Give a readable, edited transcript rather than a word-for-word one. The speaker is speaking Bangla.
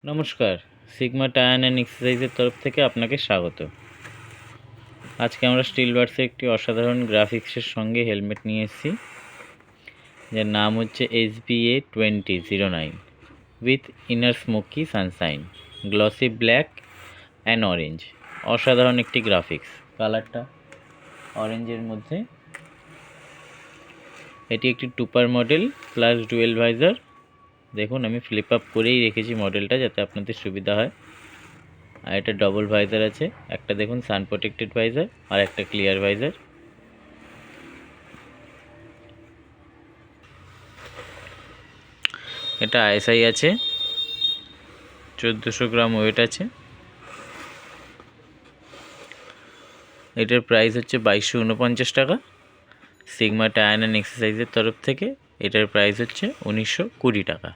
নমস্কার, সিগমা টায়ার অ্যান্ড এক্সারসাইজের তরফ থেকে আপনাকে স্বাগত। আজকে আমরা স্টিল বার্ডসের একটি অসাধারণ গ্রাফিক্সের সঙ্গে হেলমেট নিয়ে এসেছি, যার নাম হচ্ছে SBA2009 with inner smoky Sunshine, glossy black and orange. অসাধারণ একটি গ্রাফিক্স, কালারটা অরেঞ্জের মধ্যে। এটি একটি টুপার মডেল প্লাস ডুয়েল ভাইজার। দেখুন, আমি ফ্লিপ আপ করেই রেখেছি মডেলটা যাতে আপনাদের সুবিধা হয়। আর এটা ডবল ভাইজার আছে, একটা দেখুন সান প্রোটেক্টেড ভাইজার আর একটা ক্লিয়ার ভাইজার। এটা ISI আছে, 1400 গ্রাম ওয়েট আছে। এটার প্রাইস হচ্ছে 2249 টাকা। সিগমা টায়ার অ্যান্ড এক্সারসাইজের তরফ থেকে এটার প্রাইস হচ্ছে 1920 টাকা।